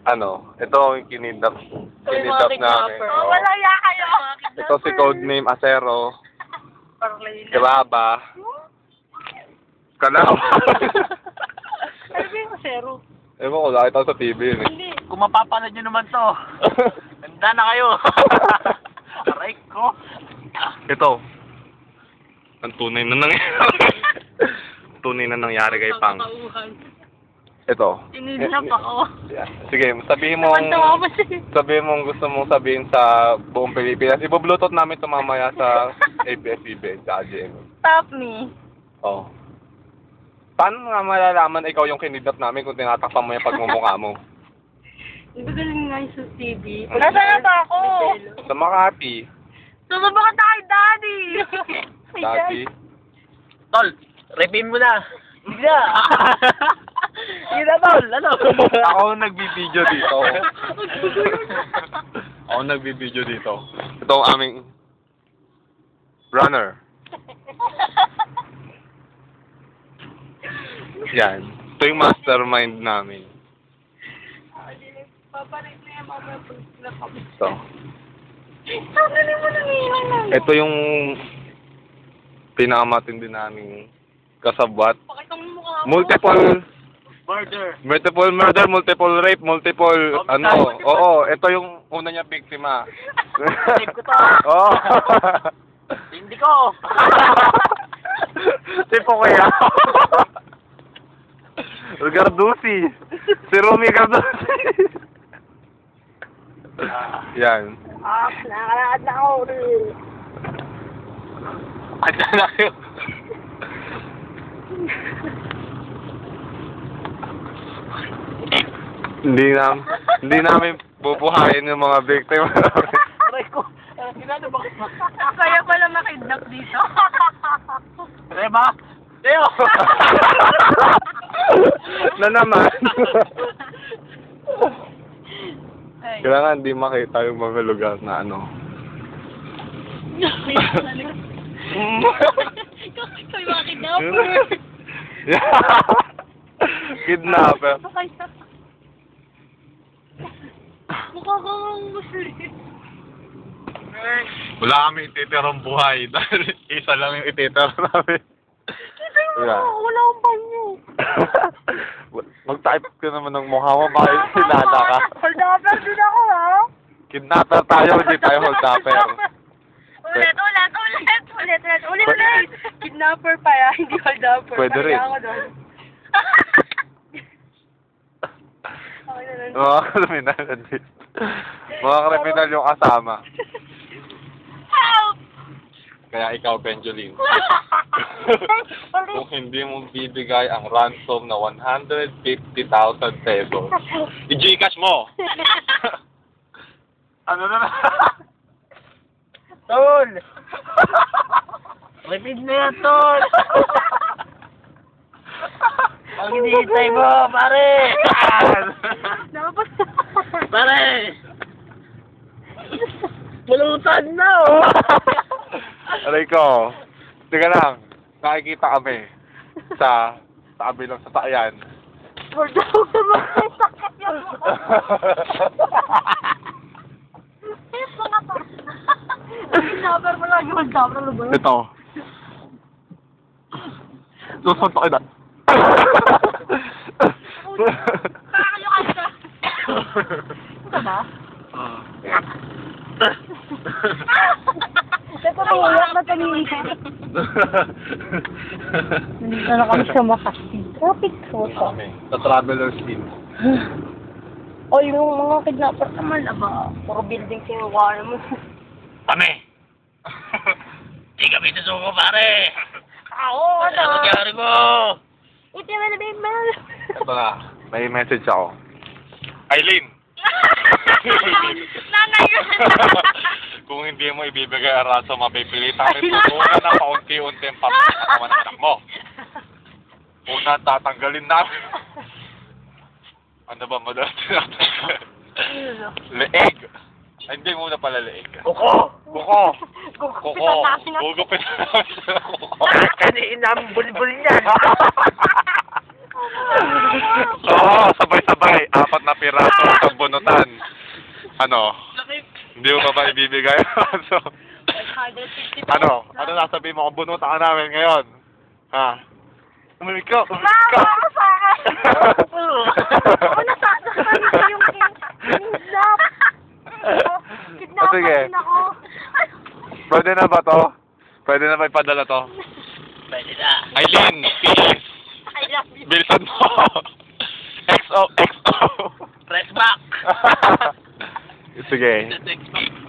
Ano, ito ang kinidnap namin. Oh, wala ya kayo. Ito si codename Acero. Graba. Kalaw. Ano ba yung zero? Ewan ko, nakita ko sa TV yun eh. Hindi. Kung mapapanood nyo naman to, handa na kayo. Aray ko. Ito. Ang tunay na nangyari. Tunay na nangyari kay Pang. Ito. Tinidnap ako. Yeah. Sige, sabihin mo gusto mong sabihin sa buong Pilipinas. Ibo-bluetooth namin ito mamaya sa ABS-CBN sa AGM. Stop me. Oh. Paano nga malalaman ikaw yung kinidnap namin kung tinatakpan mo yung pagmumukha mo? Ibagaling nga yung sa TV. Nasaan na ba ako? Sa Makati. Susubukan tayo, Daddy! Dati. Tol, repin mo na. Bigla. Yun na, tol. Ano? Ako ang nagbibideo dito. Ako ang nagbibideo dito. Ito ang aming runner. Yan. Ito yung mastermind namin. Ito. Ito yung pinakamatindi naming kasabwat. Multiple murder, multiple rape, multiple ano. Oo, ito yung una niya biktima. Rape ko to. Oo. Hindi ko. Tipo kaya. Gardusi. Si Rumi Gardusi. Yan. Nakalakad na ako. Handa na kayo. Hindi namin bubuhayin yung mga biktima. Aray ko. Ginano ba? Kaya pala makidnap dito. Aray ba? Teo! Na naman. Ay. Kailangan hindi makita yung mga lugar na ano. Kaya makidnap. Kidnapper. Mukha kang Muslim. Wala kami ititirang buhay dahil isa lang yung ititira namin. Wala akong banyo. Mag-type ka naman ng mukha mo, bakit sinada ka? Holdapper din ako, ha? Kidnapper tayo, hindi tayo holdapper. Ulit. Kidnapper pa ya, hindi holdapper. Pwede rin. Ako doon. Mga kriminal, mga kriminal yung kasama. Help! Kaya ikaw, Benjolin. Kung hindi mo bibigay ang ransom na 150,000 pesos, i-Gcash mo! Ano na? Tol! Repin na yan, tol! Ang hinihintay mo, pare! Pare! Pulutan na, oh! Aray ko, teka lang, nakikita kami sa kabilang sasakyan. Holdapper naman, may sakit yung mukha. Kidnapper mo lagi, holdapper, ano ba yun? Ito. Susuntokin na. Parang yung asa. Ito ba? Ito na iyak na kanina. Nandito na kami sa Makati. Traffic photo. Sa traveler's inn. O yung mga kidnapper naman, aba, puro building sinukuha naman. Kami! Di kami susuko, pare! Oo, Ano nangyari mo? Ito naman na baby. Ito na, may message ako. Eileen! Nanay yun. Kung hindi mo ibibigay ang raso, mapipilitan kami tutunan na paunti-unti ang papasakaman ng anak mo. Una, tatanggalin namin. Ano ba madalas tinatanggal? Leeg! Ay, hindi muna pala leeg. Kuko! Kuko! Gugupitan natin ang... Gugupit namin sila kuko. Kanina ang bulbul niyan! Oo, sabay aso sa bunutan. Ano? Hindi mo ba ibibigay ang aso? 150 Ano? Ano nasabihin mo kung bunutan ka namin ngayon? Ha? Umimik ka! Umimik Mama, ka! ako sa akin! Ako nasasaktan ko yung kidnap! Sige. Kidnapan ako! Pwede na ba to? Pwede na ba ipadala to? Pwede na. Aileen, please! I love you! Bilisan mo! XO, XO! Press back. Sige. Next back.